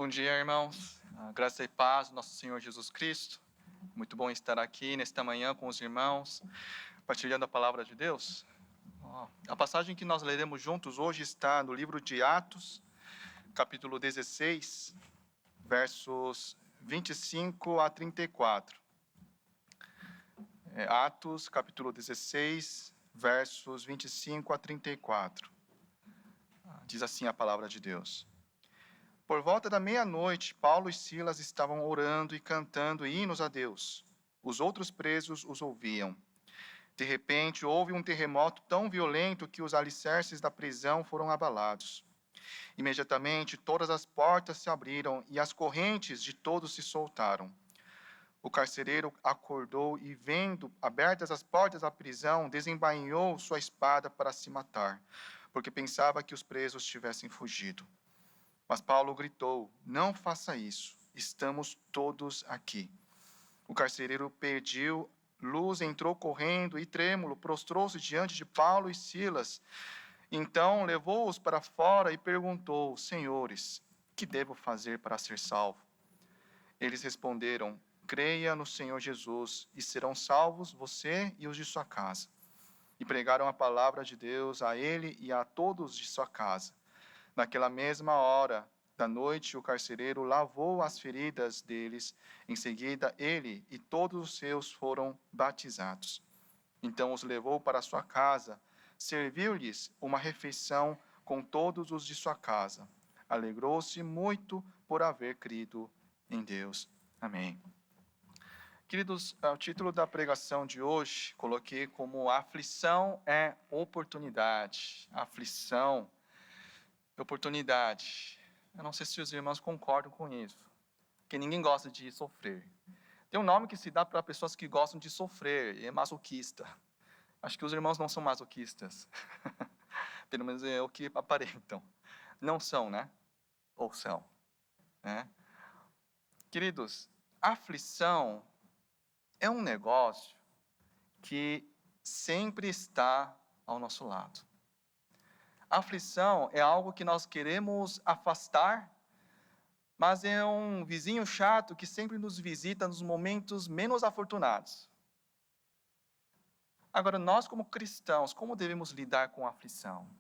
Bom dia, irmãos. Graça e paz do nosso Senhor Jesus Cristo. Muito bom estar aqui nesta manhã com os irmãos, partilhando a palavra de Deus. A passagem que nós leremos juntos hoje está no livro de Atos, capítulo 16, versos 25 a 34. Atos, capítulo 16, versos 25 a 34. Diz assim a palavra de Deus. Por volta da meia-noite, Paulo e Silas estavam orando e cantando hinos a Deus. Os outros presos os ouviam. De repente, houve um terremoto tão violento que os alicerces da prisão foram abalados. Imediatamente, todas as portas se abriram e as correntes de todos se soltaram. O carcereiro acordou e, vendo abertas as portas da prisão, desembainhou sua espada para se matar, porque pensava que os presos tivessem fugido. Mas Paulo gritou: não faça isso, estamos todos aqui. O carcereiro pediu luz, entrou correndo e trêmulo, prostrou-se diante de Paulo e Silas. Então levou-os para fora e perguntou: senhores, que devo fazer para ser salvo? Eles responderam: creia no Senhor Jesus e serão salvos você e os de sua casa. E pregaram a palavra de Deus a ele e a todos de sua casa. Naquela mesma hora da noite, o carcereiro lavou as feridas deles. Em seguida, ele e todos os seus foram batizados. Então os levou para sua casa, serviu-lhes uma refeição com todos os de sua casa. Alegrou-se muito por haver crido em Deus. Amém. Queridos, o título da pregação de hoje coloquei como aflição é oportunidade. Aflição oportunidade. Eu não sei se os irmãos concordam com isso, porque ninguém gosta de sofrer. Tem um nome que se dá para pessoas que gostam de sofrer, é masoquista. Acho que os irmãos não são masoquistas. Pelo menos é o que aparentam. Não são, né? Ou são, né? Queridos, aflição é um negócio que sempre está ao nosso lado. A aflição é algo que nós queremos afastar, mas é um vizinho chato que sempre nos visita nos momentos menos afortunados. Agora, nós como cristãos, como devemos lidar com a aflição?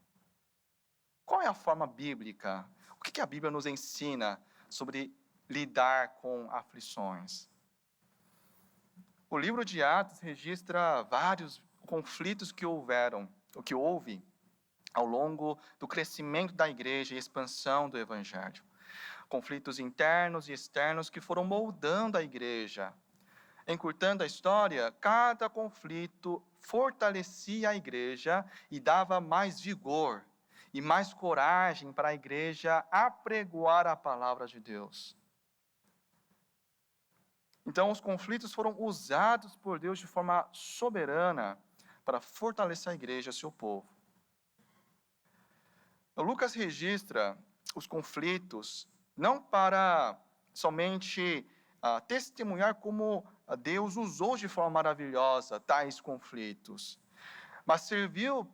Qual é a forma bíblica? O que a Bíblia nos ensina sobre lidar com aflições? O livro de Atos registra vários conflitos que houve ao longo do crescimento da igreja e expansão do evangelho. Conflitos internos e externos que foram moldando a igreja. Encurtando a história, cada conflito fortalecia a igreja e dava mais vigor e mais coragem para a igreja apregoar a palavra de Deus. Então, os conflitos foram usados por Deus de forma soberana para fortalecer a igreja, seu povo. Lucas registra os conflitos não para somente testemunhar como Deus usou de forma maravilhosa tais conflitos, mas serviu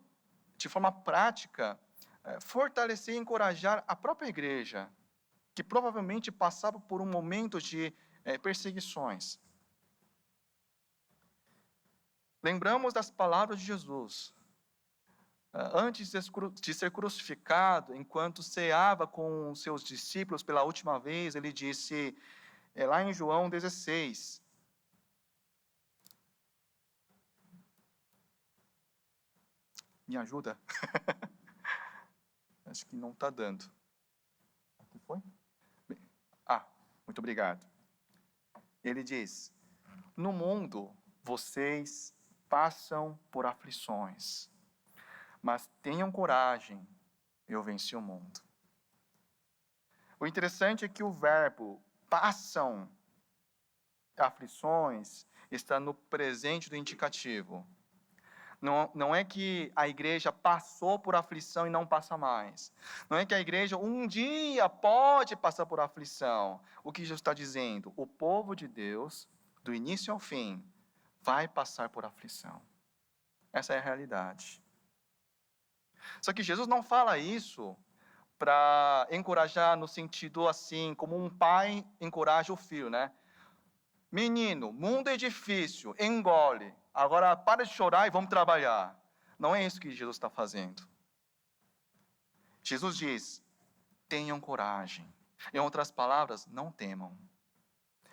de forma prática fortalecer e encorajar a própria igreja, que provavelmente passava por um momento de perseguições. Lembramos das palavras de Jesus. Antes de ser crucificado, enquanto ceava com seus discípulos pela última vez, ele disse, lá em João 16, me ajuda? Acho que não está dando. Aqui foi? Muito obrigado. Ele diz, no mundo vocês passam por aflições, mas tenham coragem, eu venci o mundo. O interessante é que o verbo passam aflições está no presente do indicativo. Não é que a igreja passou por aflição e não passa mais. Não é que a igreja um dia pode passar por aflição. O que Jesus está dizendo? O povo de Deus, do início ao fim, vai passar por aflição. Essa é a realidade. Só que Jesus não fala isso para encorajar no sentido assim, como um pai encoraja o filho, né? Menino, mundo é difícil, engole. Agora para de chorar e vamos trabalhar. Não é isso que Jesus está fazendo. Jesus diz: tenham coragem. Em outras palavras, não temam.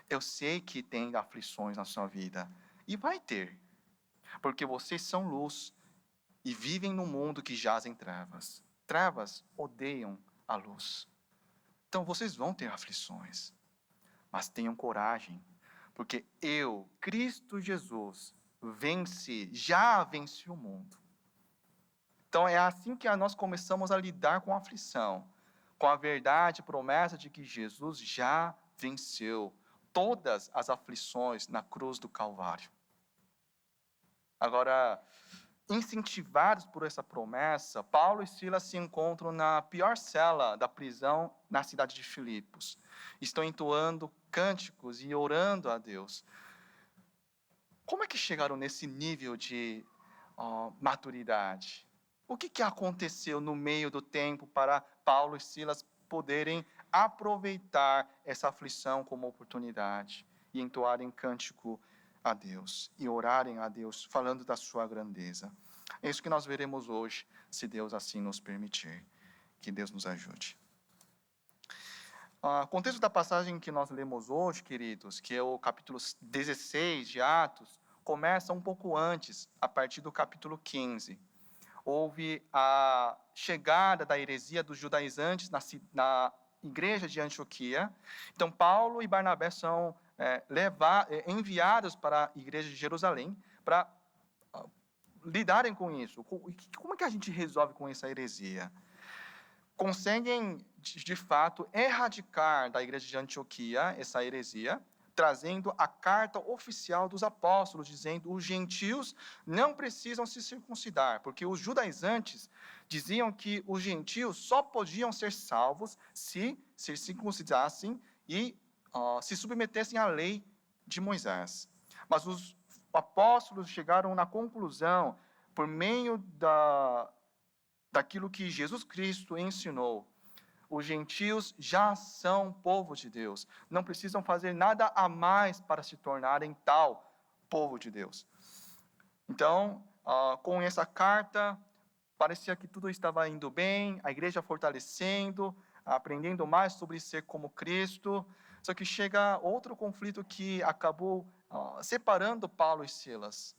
Eu sei que tem aflições na sua vida. E vai ter. Porque vocês são luz e vivem num mundo que jaz em trevas. Trevas odeiam a luz. Então vocês vão ter aflições. Mas tenham coragem. Porque eu, Cristo Jesus, já venci o mundo. Então é assim que nós começamos a lidar com a aflição. Com a verdade, promessa de que Jesus já venceu todas as aflições na cruz do Calvário. Agora, incentivados por essa promessa, Paulo e Silas se encontram na pior cela da prisão na cidade de Filipos. Estão entoando cânticos e orando a Deus. Como é que chegaram nesse nível de maturidade? O que aconteceu no meio do tempo para Paulo e Silas poderem aproveitar essa aflição como oportunidade e entoarem cântico a Deus e orarem a Deus, falando da sua grandeza? É isso que nós veremos hoje, se Deus assim nos permitir. Que Deus nos ajude. O contexto da passagem que nós lemos hoje, queridos, que é o capítulo 16 de Atos, começa um pouco antes, a partir do capítulo 15. Houve a chegada da heresia dos judaizantes na igreja de Antioquia. Então, Paulo e Barnabé são enviados para a igreja de Jerusalém para lidarem com isso. Como é que a gente resolve com essa heresia? Conseguem, de fato, erradicar da igreja de Antioquia essa heresia, trazendo a carta oficial dos apóstolos, dizendo que os gentios não precisam se circuncidar, porque os judaizantes diziam que os gentios só podiam ser salvos se circuncidassem e se submetessem à lei de Moisés. Mas os apóstolos chegaram na conclusão, por meio daquilo que Jesus Cristo ensinou, os gentios já são povo de Deus. Não precisam fazer nada a mais para se tornarem tal povo de Deus. Então, com essa carta, parecia que tudo estava indo bem, a igreja fortalecendo, aprendendo mais sobre ser como Cristo. Só que chega outro conflito que acabou separando Paulo e Silas.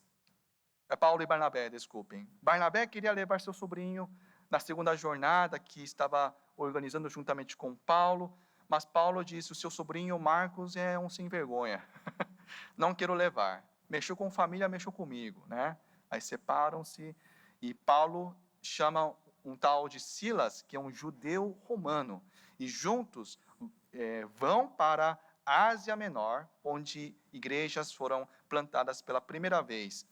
Paulo e Barnabé, desculpem. Barnabé queria levar seu sobrinho na segunda jornada que estava organizando juntamente com Paulo, mas Paulo disse: o seu sobrinho Marcos é um sem vergonha, não quero levar. Mexeu com família, mexeu comigo, né? Aí separam-se e Paulo chama um tal de Silas, que é um judeu romano, e juntos vão para a Ásia Menor, onde igrejas foram plantadas pela primeira vez,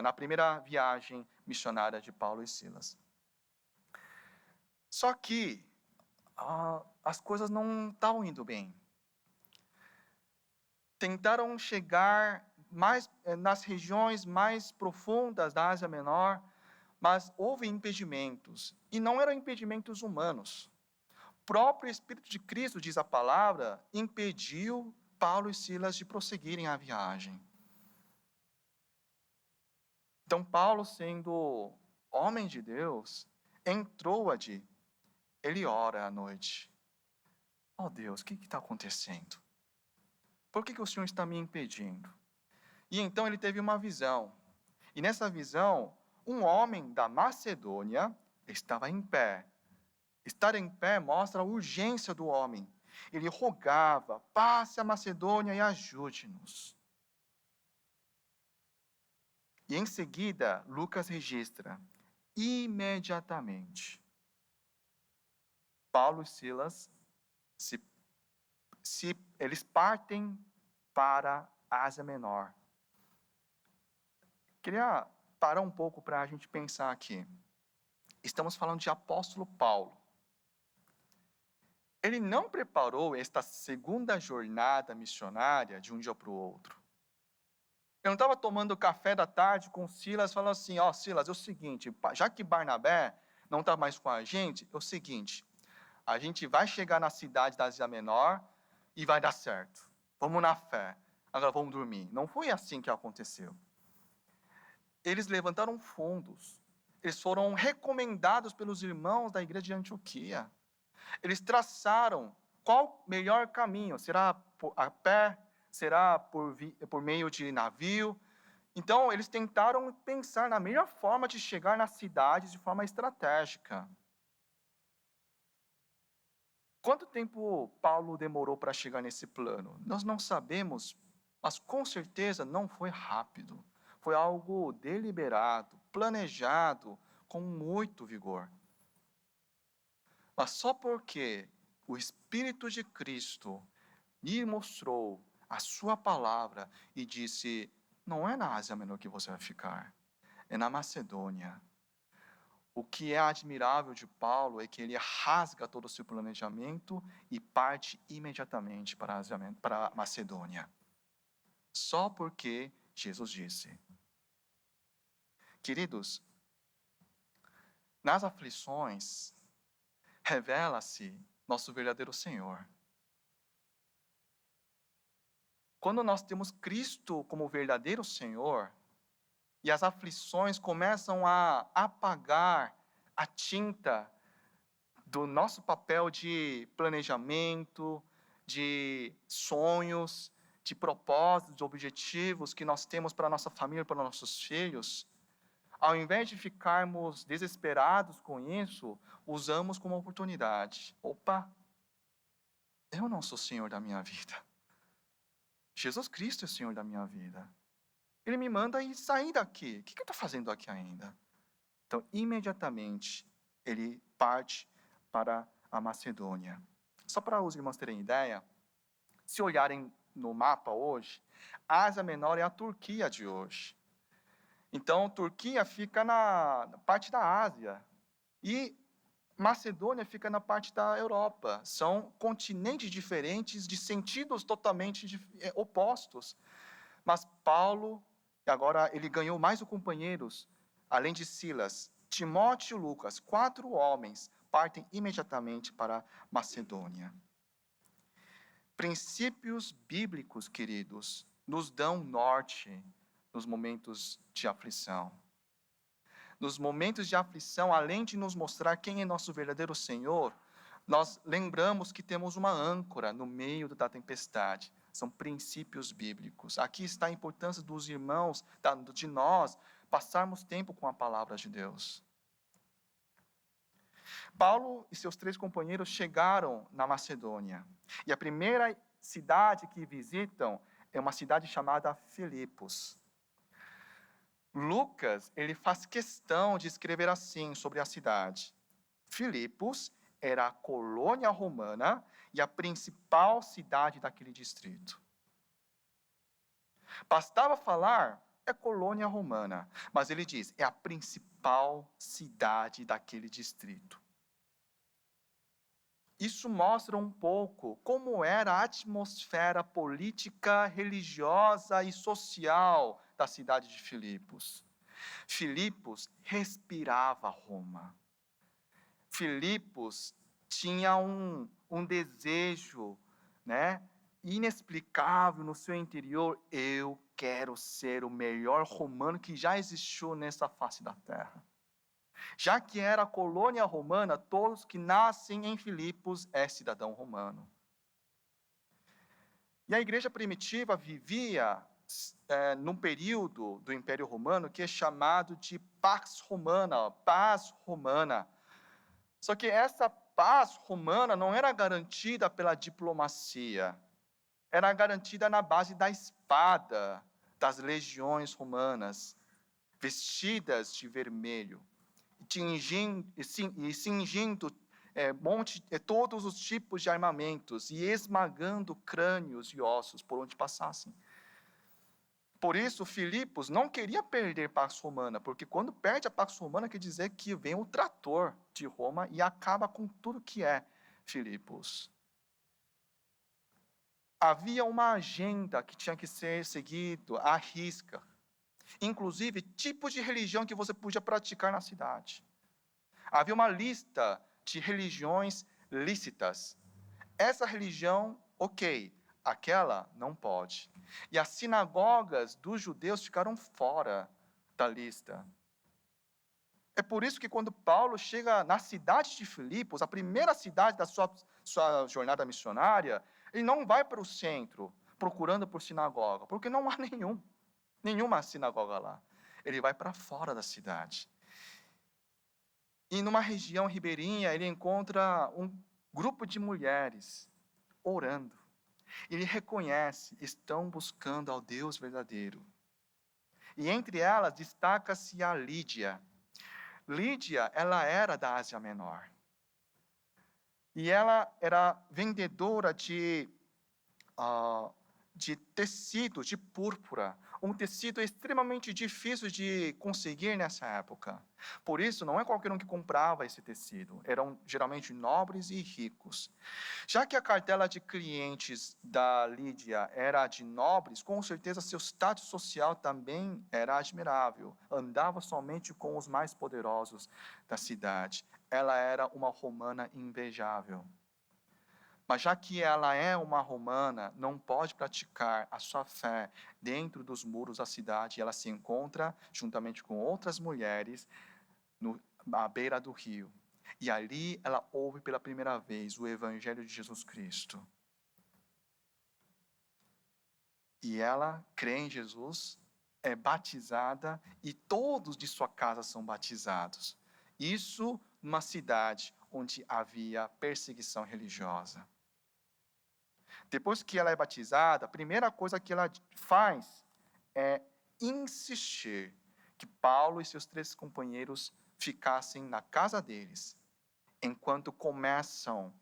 na primeira viagem missionária de Paulo e Silas. Só que as coisas não estavam indo bem. Tentaram chegar mais nas regiões mais profundas da Ásia Menor, mas houve impedimentos, e não eram impedimentos humanos. O próprio Espírito de Cristo, diz a palavra, impediu Paulo e Silas de prosseguirem a viagem. Então, Paulo, sendo homem de Deus, em Troade, ele ora à noite. Oh Deus, o que está acontecendo? Por que o Senhor está me impedindo? E então ele teve uma visão. E nessa visão, um homem da Macedônia estava em pé. Estar em pé mostra a urgência do homem. Ele rogava: passe a Macedônia e ajude-nos. E em seguida, Lucas registra: imediatamente, Paulo e Silas, eles partem para a Ásia Menor. Queria parar um pouco para a gente pensar aqui. Estamos falando de apóstolo Paulo. Ele não preparou esta segunda jornada missionária de um dia para o outro. Eu não estava tomando café da tarde com Silas, falando assim: ó, Silas, é o seguinte, já que Barnabé não está mais com a gente, é o seguinte, A gente vai chegar na cidade da Ásia Menor e vai dar certo. Vamos na fé. Agora vamos dormir. Não foi assim que aconteceu. Eles levantaram fundos. Eles foram recomendados pelos irmãos da igreja de Antioquia. Eles traçaram qual o melhor caminho. Será a pé? Será por meio de navio? Então, eles tentaram pensar na melhor forma de chegar nas cidades de forma estratégica. Quanto tempo Paulo demorou para chegar nesse plano? Nós não sabemos, mas com certeza não foi rápido. Foi algo deliberado, planejado, com muito vigor. Mas só porque o Espírito de Cristo lhe mostrou a sua palavra e disse: não é na Ásia Menor que você vai ficar, é na Macedônia. O que é admirável de Paulo é que ele rasga todo o seu planejamento e parte imediatamente para a Macedônia. Só porque Jesus disse. Queridos, nas aflições, revela-se nosso verdadeiro Senhor. Quando nós temos Cristo como verdadeiro Senhor, e as aflições começam a apagar a tinta do nosso papel de planejamento, de sonhos, de propósitos, de objetivos que nós temos para a nossa família, para nossos filhos, ao invés de ficarmos desesperados com isso, usamos como oportunidade. Opa, eu não sou Senhor da minha vida. Jesus Cristo é o Senhor da minha vida. Ele me manda ir sair daqui. O que eu estou fazendo aqui ainda? Então, imediatamente, ele parte para a Macedônia. Só para os irmãos terem ideia, se olharem no mapa hoje, a Ásia Menor é a Turquia de hoje. Então, Turquia fica na parte da Ásia e Macedônia fica na parte da Europa. São continentes diferentes, de sentidos totalmente opostos. Mas Paulo, agora ele ganhou mais companheiros, além de Silas, Timóteo e Lucas, 4 homens, partem imediatamente para Macedônia. Princípios bíblicos, queridos, nos dão norte nos momentos de aflição. Nos momentos de aflição, além de nos mostrar quem é nosso verdadeiro Senhor, nós lembramos que temos uma âncora no meio da tempestade. São princípios bíblicos. Aqui está a importância dos irmãos, de nós, passarmos tempo com a palavra de Deus. Paulo e seus 3 companheiros chegaram na Macedônia. E a primeira cidade que visitam é uma cidade chamada Filipos. Lucas, ele faz questão de escrever assim sobre a cidade. Filipos era a colônia romana e a principal cidade daquele distrito. Bastava falar, é colônia romana, mas ele diz, é a principal cidade daquele distrito. Isso mostra um pouco como era a atmosfera política, religiosa e social da cidade de Filipos. Filipos respirava Roma. Filipos tinha um desejo, inexplicável no seu interior. Eu quero ser o melhor romano que já existiu nessa face da terra. Já que era colônia romana, todos que nascem em Filipos é cidadão romano. E a igreja primitiva vivia num período do Império Romano que é chamado de Pax Romana, paz romana. Só que essa paz romana não era garantida pela diplomacia, era garantida na base da espada das legiões romanas, vestidas de vermelho, cingindo todos os tipos de armamentos e esmagando crânios e ossos por onde passassem. Por isso, Filipos não queria perder a Pax Romana, porque quando perde a Pax Romana, quer dizer que vem o trator de Roma e acaba com tudo que é Filipos. Havia uma agenda que tinha que ser seguido à risca. Inclusive, tipo de religião que você podia praticar na cidade. Havia uma lista de religiões lícitas. Essa religião, ok, aquela não pode. E as sinagogas dos judeus ficaram fora da lista. É por isso que quando Paulo chega na cidade de Filipos, a primeira cidade da sua jornada missionária, ele não vai para o centro procurando por sinagoga, porque não há nenhuma sinagoga lá. Ele vai para fora da cidade. E numa região ribeirinha, ele encontra um grupo de mulheres orando. Ele reconhece, estão buscando ao Deus verdadeiro. E entre elas destaca-se a Lídia. Lídia, ela era da Ásia Menor. E ela era vendedora de tecido, de púrpura. Um tecido extremamente difícil de conseguir nessa época. Por isso, não é qualquer um que comprava esse tecido. Eram geralmente nobres e ricos. Já que a cartela de clientes da Lídia era de nobres, com certeza seu status social também era admirável. Andava somente com os mais poderosos da cidade. Ela era uma romana invejável. Mas já que ela é uma romana, não pode praticar a sua fé dentro dos muros da cidade. Ela se encontra, juntamente com outras mulheres, à beira do rio. E ali ela ouve pela primeira vez o Evangelho de Jesus Cristo. E ela crê em Jesus, é batizada e todos de sua casa são batizados. Isso numa cidade onde havia perseguição religiosa. Depois que ela é batizada, a primeira coisa que ela faz é insistir que Paulo e seus 3 companheiros ficassem na casa deles, enquanto começam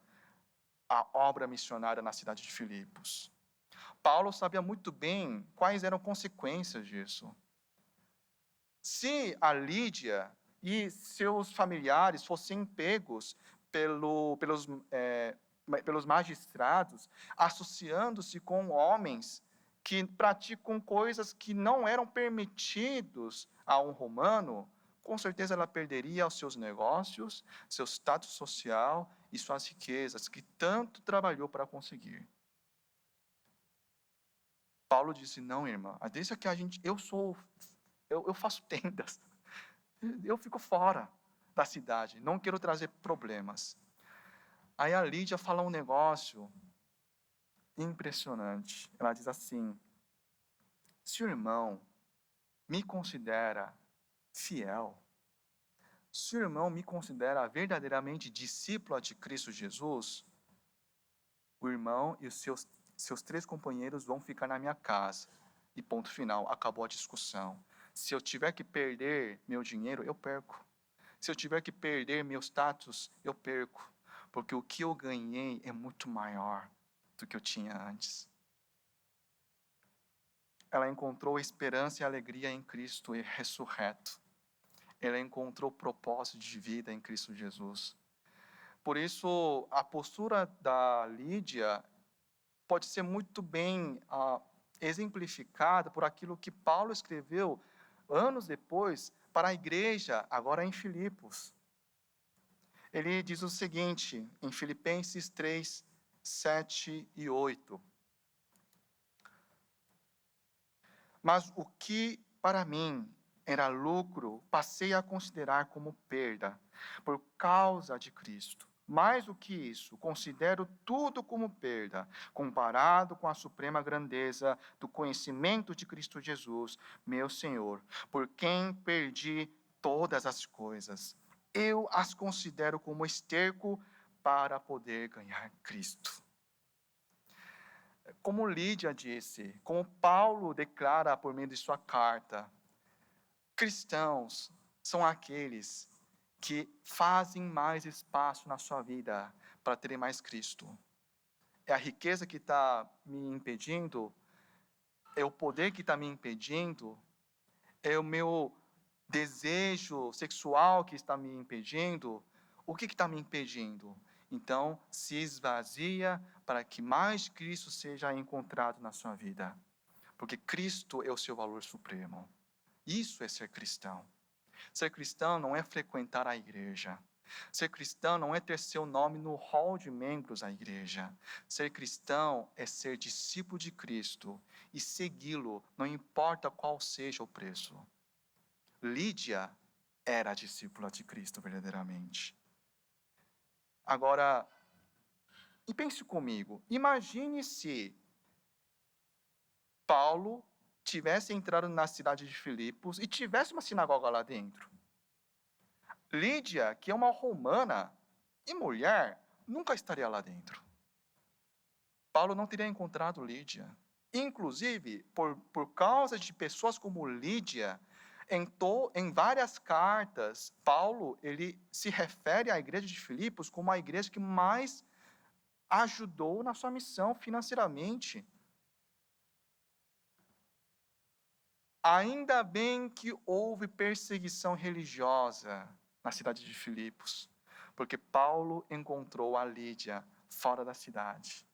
a obra missionária na cidade de Filipos. Paulo sabia muito bem quais eram as consequências disso. Se a Lídia e seus familiares fossem pegos pelos magistrados, associando-se com homens que praticam coisas que não eram permitidos a um romano, com certeza ela perderia os seus negócios, seu status social e suas riquezas, que tanto trabalhou para conseguir. Paulo disse, não, irmã, desde que eu faço tendas, eu fico fora da cidade, não quero trazer problemas. Aí a Lídia fala um negócio impressionante. Ela diz assim, se o irmão me considera fiel, se o irmão me considera verdadeiramente discípulo de Cristo Jesus, o irmão e os seus 3 companheiros vão ficar na minha casa. E ponto final, acabou a discussão. Se eu tiver que perder meu dinheiro, eu perco. Se eu tiver que perder meu status, eu perco. Porque o que eu ganhei é muito maior do que eu tinha antes. Ela encontrou esperança e alegria em Cristo ressurreto. Ela encontrou propósito de vida em Cristo Jesus. Por isso, a postura da Lídia pode ser muito bem exemplificada por aquilo que Paulo escreveu anos depois para a igreja, agora em Filipos. Ele diz o seguinte, em Filipenses 3, 7 e 8. Mas o que para mim era lucro, passei a considerar como perda, por causa de Cristo. Mais do que isso, considero tudo como perda, comparado com a suprema grandeza do conhecimento de Cristo Jesus, meu Senhor, por quem perdi todas as coisas. Eu as considero como esterco para poder ganhar Cristo. Como Lídia disse, como Paulo declara por meio de sua carta, cristãos são aqueles que fazem mais espaço na sua vida para terem mais Cristo. É a riqueza que está me impedindo? É o poder que está me impedindo? É o meu desejo sexual que está me impedindo? O que está me impedindo? Então, se esvazia para que mais Cristo seja encontrado na sua vida. Porque Cristo é o seu valor supremo. Isso é ser cristão. Ser cristão não é frequentar a igreja. Ser cristão não é ter seu nome no hall de membros da igreja. Ser cristão é ser discípulo de Cristo e segui-lo, não importa qual seja o preço. Lídia era discípula de Cristo verdadeiramente. Agora, e pense comigo, imagine se Paulo tivesse entrado na cidade de Filipos e tivesse uma sinagoga lá dentro. Lídia, que é uma romana e mulher, nunca estaria lá dentro. Paulo não teria encontrado Lídia. Inclusive, por causa de pessoas como Lídia, em várias cartas, Paulo ele se refere à igreja de Filipos como a igreja que mais ajudou na sua missão financeiramente. Ainda bem que houve perseguição religiosa na cidade de Filipos, porque Paulo encontrou a Lídia fora da cidade.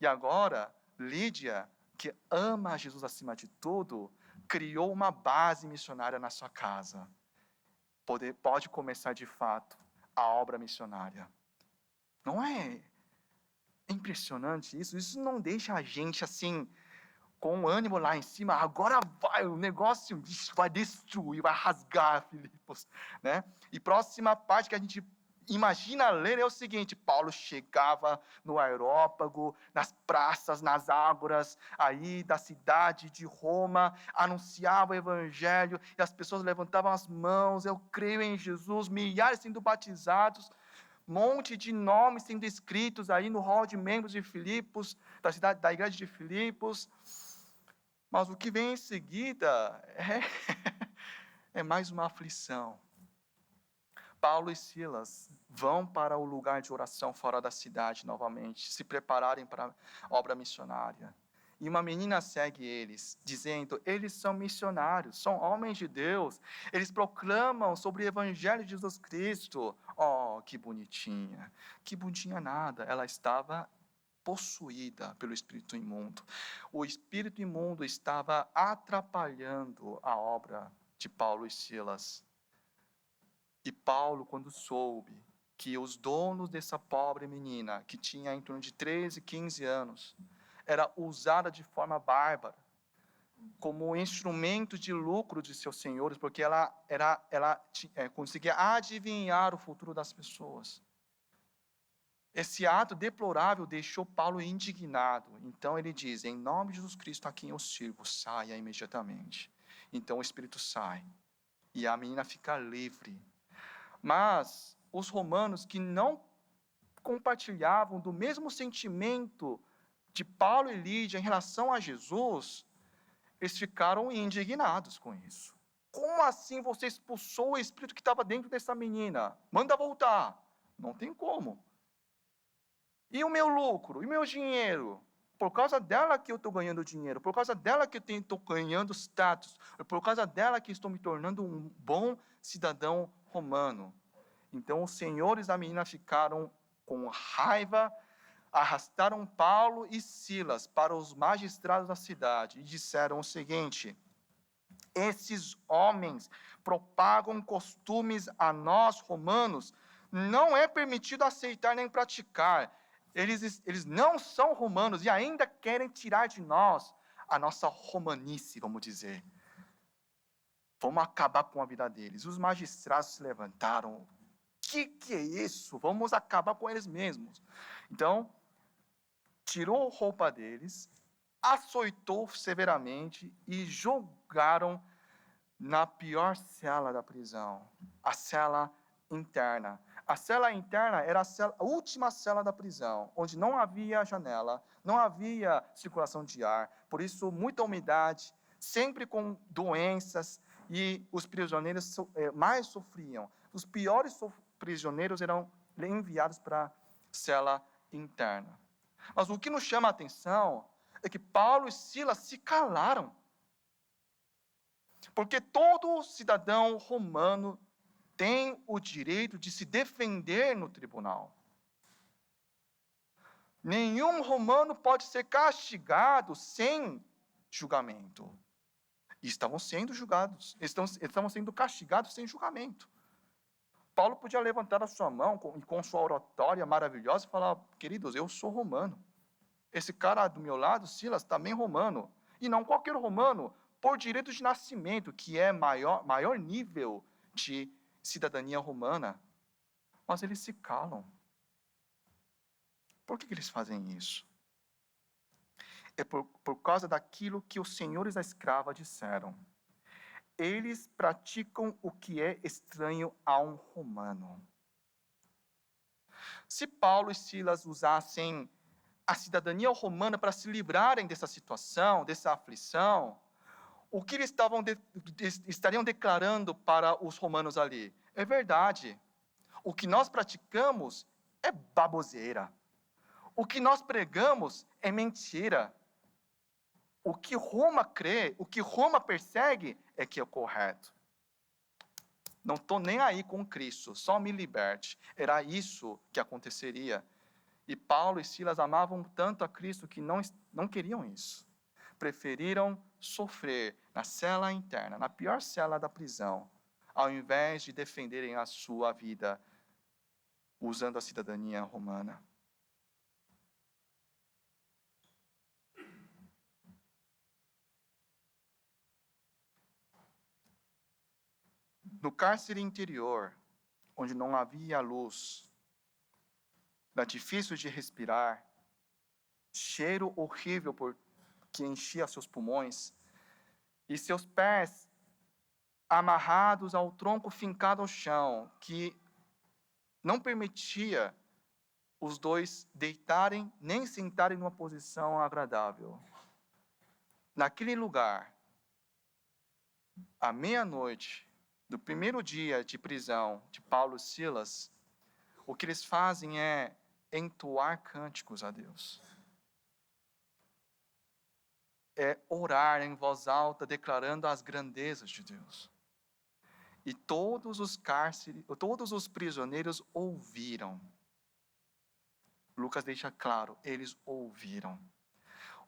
E agora, Lídia, que ama Jesus acima de tudo, criou uma base missionária na sua casa. Pode começar de fato a obra missionária. Não é impressionante isso? Isso não deixa a gente assim, com o ânimo lá em cima, agora vai, o negócio vai destruir, vai rasgar Filipos, né? E próxima parte que a gente imagina ler é o seguinte: Paulo chegava no aerópago, nas praças, nas ágoras aí da cidade de Roma, anunciava o evangelho e as pessoas levantavam as mãos, eu creio em Jesus, milhares sendo batizados, monte de nomes sendo escritos aí no hall de membros de Filipos, da igreja de Filipos. Mas o que vem em seguida é mais uma aflição. Paulo e Silas vão para o lugar de oração fora da cidade novamente, se prepararem para a obra missionária. E uma menina segue eles, dizendo: eles são missionários, são homens de Deus, eles proclamam sobre o evangelho de Jesus Cristo. Oh, que bonitinha. Que bonitinha nada, ela estava possuída pelo espírito imundo. O espírito imundo estava atrapalhando a obra de Paulo e Silas. E Paulo, quando soube que os donos dessa pobre menina, que tinha em torno de 13, 15 anos, era usada de forma bárbara, como instrumento de lucro de seus senhores, porque ela conseguia adivinhar o futuro das pessoas. Esse ato deplorável deixou Paulo indignado. Então ele diz: em nome de Jesus Cristo, a quem eu sirvo, saia imediatamente. Então o espírito sai e a menina fica livre. Mas os romanos, que não compartilhavam do mesmo sentimento de Paulo e Lídia em relação a Jesus, eles ficaram indignados com isso. Como assim você expulsou o espírito que estava dentro dessa menina? Manda voltar. Não tem como. E o meu lucro? E o meu dinheiro? Por causa dela que eu estou ganhando dinheiro, por causa dela que eu estou ganhando status, por causa dela que estou me tornando um bom cidadão romano. Então os senhores da menina ficaram com raiva, arrastaram Paulo e Silas para os magistrados da cidade e disseram o seguinte: esses homens propagam costumes a nós romanos, não é permitido aceitar nem praticar. Eles não são romanos e ainda querem tirar de nós a nossa romanice, vamos dizer. Vamos acabar com a vida deles. Os magistrados se levantaram. Que é isso? Vamos acabar com eles mesmos. Então, tirou a roupa deles, açoitou severamente e jogaram na pior cela da prisão, a cela interna. A cela interna era a última cela da prisão, onde não havia janela, não havia circulação de ar, por isso muita umidade, sempre com doenças, e os prisioneiros mais sofriam. Os piores prisioneiros eram enviados para a cela interna. Mas o que nos chama a atenção é que Paulo e Silas se calaram. Porque todo cidadão romano tem o direito de se defender no tribunal. Nenhum romano pode ser castigado sem julgamento. E estavam sendo julgados, estavam sendo castigados sem julgamento. Paulo podia levantar a sua mão com sua oratória maravilhosa e falar: queridos, eu sou romano. Esse cara do meu lado, Silas, também romano. E não qualquer romano, por direito de nascimento, que é maior nível de cidadania romana. Mas eles se calam. Por que eles fazem isso? É por causa daquilo que os senhores da escrava disseram. Eles praticam o que é estranho a um romano. Se Paulo e Silas usassem a cidadania romana para se livrarem dessa situação, dessa aflição, o que eles estariam declarando para os romanos ali? É verdade. O que nós praticamos é baboseira. O que nós pregamos é mentira. O que Roma crê, o que Roma persegue é que é o correto. Não estou nem aí com Cristo, só me liberte. Era isso que aconteceria. E Paulo e Silas amavam tanto a Cristo que não queriam isso. Preferiram sofrer na cela interna, na pior cela da prisão, ao invés de defenderem a sua vida usando a cidadania romana. No cárcere interior, onde não havia luz, era difícil de respirar, cheiro horrível que enchia seus pulmões, e seus pés amarrados ao tronco fincado ao chão, que não permitia os dois deitarem nem sentarem numa posição agradável. Naquele lugar, à meia-noite do primeiro dia de prisão de Paulo e Silas, o que eles fazem é entoar cânticos a Deus. É orar em voz alta, declarando as grandezas de Deus. E todos os prisioneiros ouviram. Lucas deixa claro, eles ouviram.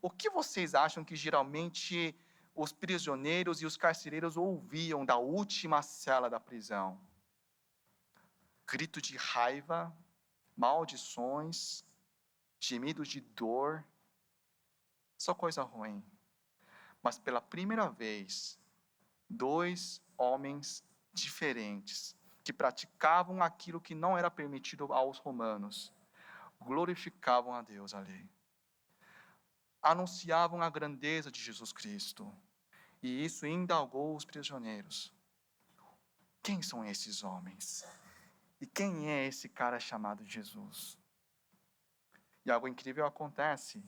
O que vocês acham que geralmente os prisioneiros e os carcereiros ouviam da última cela da prisão? Grito de raiva, maldições, gemidos de dor, só coisa ruim. Mas pela primeira vez, dois homens diferentes, que praticavam aquilo que não era permitido aos romanos, glorificavam a Deus ali. Anunciavam a grandeza de Jesus Cristo. E isso indagou os prisioneiros. Quem são esses homens? E quem é esse cara chamado Jesus? E algo incrível acontece.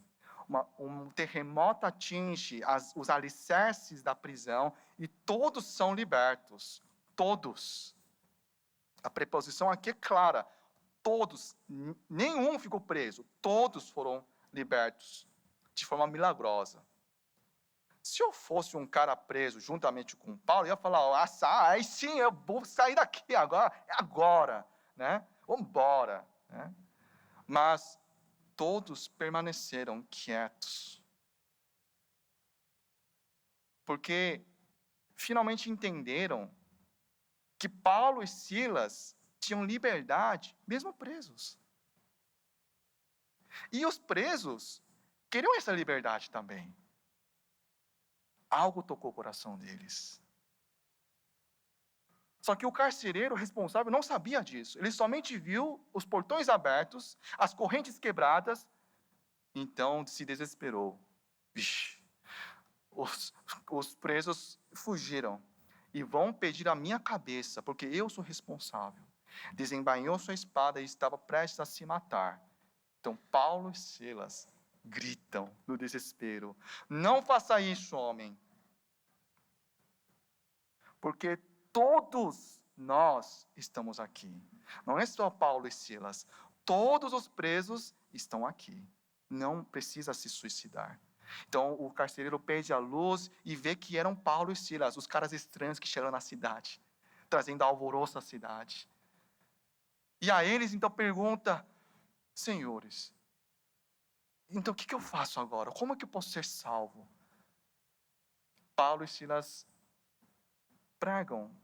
Um terremoto atinge os alicerces da prisão e todos são libertos. Todos. A preposição aqui é clara. Todos. Nenhum ficou preso. Todos foram libertos de forma milagrosa. Se eu fosse um cara preso juntamente com Paulo, eu ia falar, aí sim, eu vou sair daqui agora, é agora, né? Vamos embora, né? Mas todos permaneceram quietos. Porque finalmente entenderam que Paulo e Silas tinham liberdade, mesmo presos. E os presos queriam essa liberdade também. Algo tocou o coração deles. Só que o carcereiro responsável não sabia disso. Ele somente viu os portões abertos, as correntes quebradas, então se desesperou. Vixe, os presos fugiram e vão pedir a minha cabeça, porque eu sou responsável. Desembainhou sua espada e estava prestes a se matar. Então Paulo e Silas gritam no desespero: não faça isso, homem. Porque todos nós estamos aqui. Não é só Paulo e Silas. Todos os presos estão aqui. Não precisa se suicidar. Então o carcereiro pede a luz e vê que eram Paulo e Silas, os caras estranhos que chegaram na cidade, trazendo alvoroço à cidade. E a eles então pergunta: senhores, então o que eu faço agora? Como é que eu posso ser salvo? Paulo e Silas pregam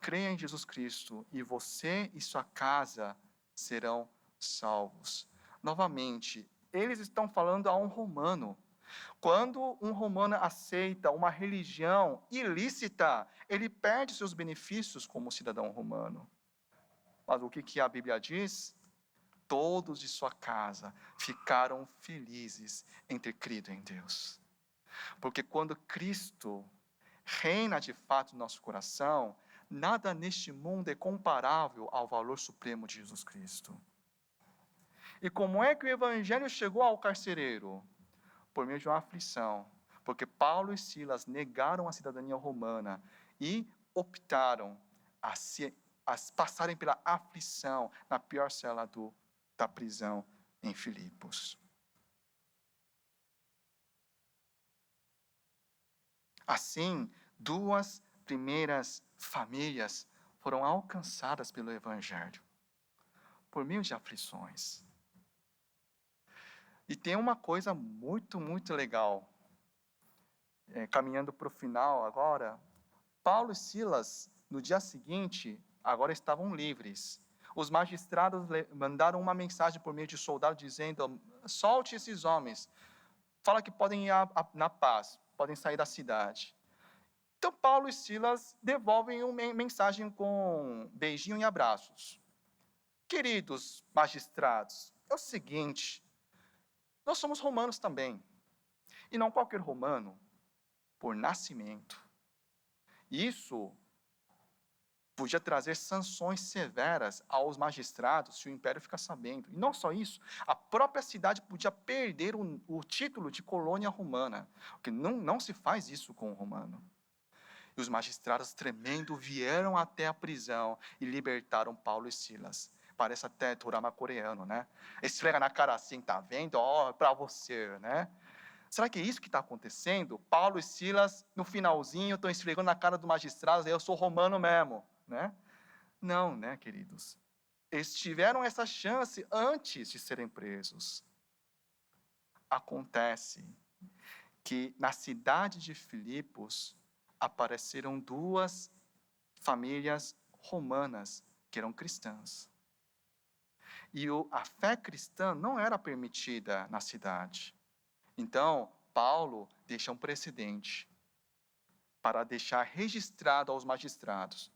creia em Jesus Cristo e você e sua casa serão salvos. Novamente, eles estão falando a um romano. Quando um romano aceita uma religião ilícita, ele perde seus benefícios como cidadão romano. Mas o que a Bíblia diz? Todos de sua casa ficaram felizes em ter crido em Deus. Porque quando Cristo reina de fato no nosso coração, nada neste mundo é comparável ao valor supremo de Jesus Cristo. E como é que o evangelho chegou ao carcereiro? Por meio de uma aflição. Porque Paulo e Silas negaram a cidadania romana e optaram a passarem pela aflição na pior cela da prisão em Filipos. Assim, 2 primeiras famílias foram alcançadas pelo Evangelho, por meio de aflições. E tem uma coisa muito, muito legal. Caminhando para o final agora, Paulo e Silas, no dia seguinte, agora estavam livres. Os magistrados mandaram uma mensagem por meio de soldados dizendo: solte esses homens, fala que podem ir na paz, podem sair da cidade. Então Paulo e Silas devolvem uma mensagem com beijinho e abraços. Queridos magistrados, é o seguinte, nós somos romanos também, e não qualquer romano, por nascimento. Isso podia trazer sanções severas aos magistrados se o império ficar sabendo. E não só isso, a própria cidade podia perder o título de colônia romana, porque não se faz isso com o romano. E os magistrados, tremendo, vieram até a prisão e libertaram Paulo e Silas. Parece até drama coreano, né? Esfrega na cara assim, tá vendo? Ó, para você, né? Será que é isso que está acontecendo? Paulo e Silas, no finalzinho, estão esfregando na cara do magistrado, eu sou romano mesmo, né? Não, né, queridos? Eles tiveram essa chance antes de serem presos. Acontece que na cidade de Filipos apareceram 2 famílias romanas que eram cristãs. E a fé cristã não era permitida na cidade. Então, Paulo deixa um precedente para deixar registrado aos magistrados: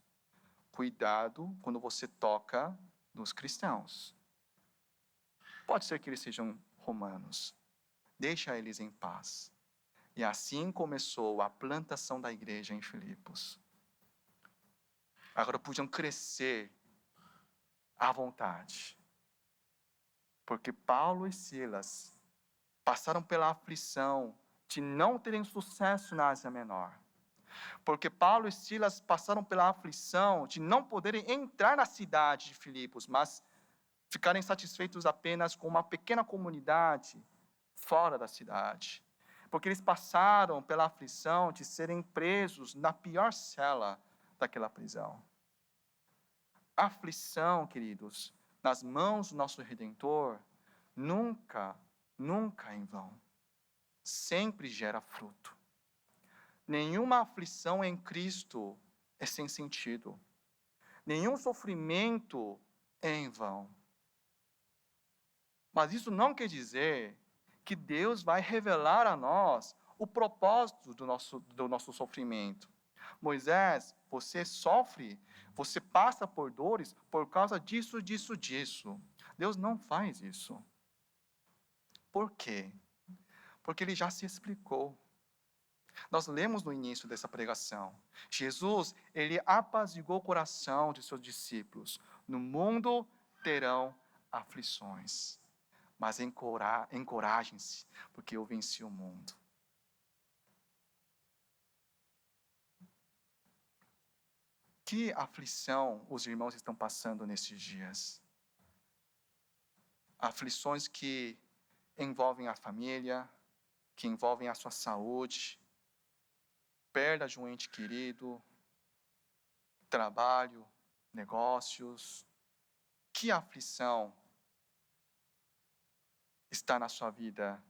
cuidado quando você toca nos cristãos. Pode ser que eles sejam romanos. Deixa eles em paz. E assim começou a plantação da igreja em Filipos. Agora podiam crescer à vontade. Porque Paulo e Silas passaram pela aflição de não terem sucesso na Ásia Menor. Porque Paulo e Silas passaram pela aflição de não poderem entrar na cidade de Filipos, mas ficarem satisfeitos apenas com uma pequena comunidade fora da cidade. Porque eles passaram pela aflição de serem presos na pior cela daquela prisão. Aflição, queridos, nas mãos do nosso Redentor, nunca é em vão. Sempre gera fruto. Nenhuma aflição em Cristo é sem sentido. Nenhum sofrimento é em vão. Mas isso não quer dizer que Deus vai revelar a nós o propósito do nosso sofrimento. Moisés, você sofre, você passa por dores por causa disso. Deus não faz isso. Por quê? Porque ele já se explicou. Nós lemos no início dessa pregação. Jesus, ele apaziguou o coração de seus discípulos. No mundo terão aflições. Mas encorajem-se, porque eu venci o mundo. Que aflição os irmãos estão passando nesses dias? Aflições que envolvem a família, que envolvem a sua saúde, perda de um ente querido, trabalho, negócios. Que aflição está na sua vida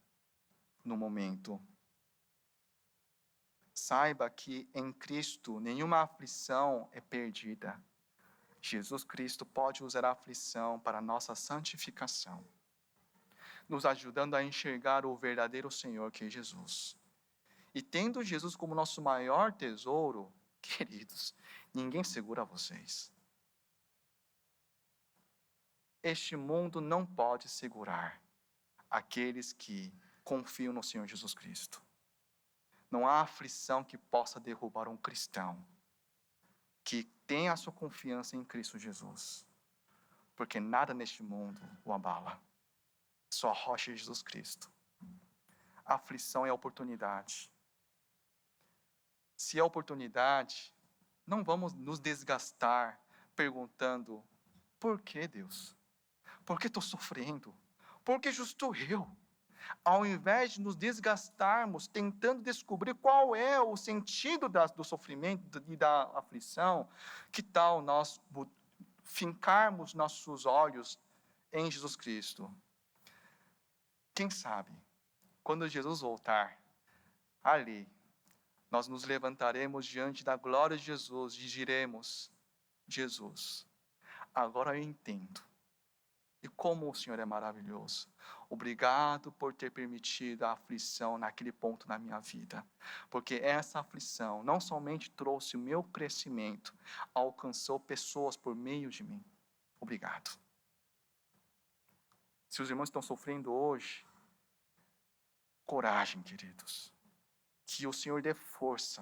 no momento? saiba que em Cristo nenhuma aflição é perdida. Jesus Cristo pode usar a aflição para a nossa santificação, nos ajudando a enxergar o verdadeiro Senhor, que é Jesus. E tendo Jesus como nosso maior tesouro, queridos, ninguém segura vocês. Este mundo não pode segurar aqueles que confiam no Senhor Jesus Cristo. Não há aflição que possa derrubar um cristão que tem a sua confiança em Cristo Jesus. Porque nada neste mundo o abala. Só a rocha é Jesus Cristo. A aflição é a oportunidade. Se é oportunidade, não vamos nos desgastar perguntando: por que, Deus? Por que estou sofrendo? Por que justo eu? Ao invés de nos desgastarmos tentando descobrir qual é o sentido do sofrimento e da aflição, que tal nós fincarmos nossos olhos em Jesus Cristo? Quem sabe, quando Jesus voltar, ali, nós nos levantaremos diante da glória de Jesus e diremos: Jesus, agora eu entendo. E como o Senhor é maravilhoso. Obrigado por ter permitido a aflição naquele ponto na minha vida. Porque essa aflição não somente trouxe o meu crescimento, alcançou pessoas por meio de mim. Obrigado. Se os irmãos estão sofrendo hoje, coragem, queridos. Que o Senhor dê força.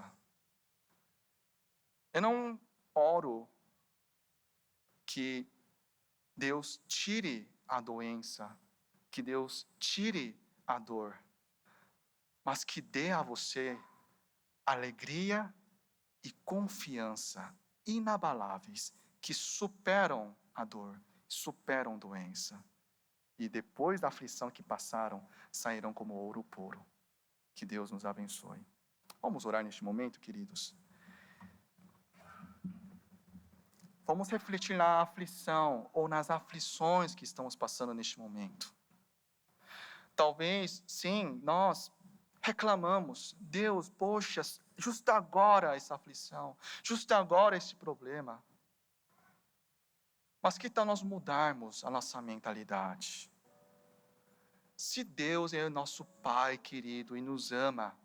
Eu não oro que Deus tire a doença, que Deus tire a dor, mas que dê a você alegria e confiança inabaláveis, que superam a dor, superam a doença. E depois da aflição que passaram, sairão como ouro puro. Que Deus nos abençoe. Vamos orar neste momento, queridos. Vamos refletir na aflição ou nas aflições que estamos passando neste momento. Talvez, sim, nós reclamamos: Deus, poxa, justo agora essa aflição, justo agora esse problema. Mas que tal nós mudarmos a nossa mentalidade? Se Deus é o nosso Pai querido e nos ama,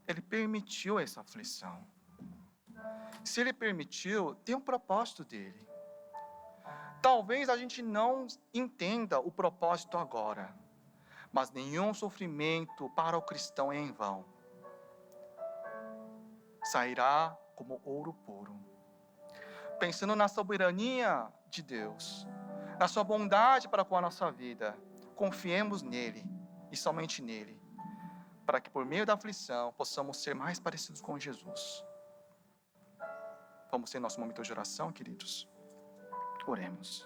Ele permitiu essa aflição. Se Ele permitiu, tem um propósito dele. Talvez a gente não entenda o propósito agora, mas nenhum sofrimento para o cristão é em vão. Sairá como ouro puro. Pensando na soberania de Deus, na sua bondade para com a nossa vida, confiemos nele e somente nele, para que por meio da aflição possamos ser mais parecidos com Jesus. Vamos ter nosso momento de oração, queridos? Oremos.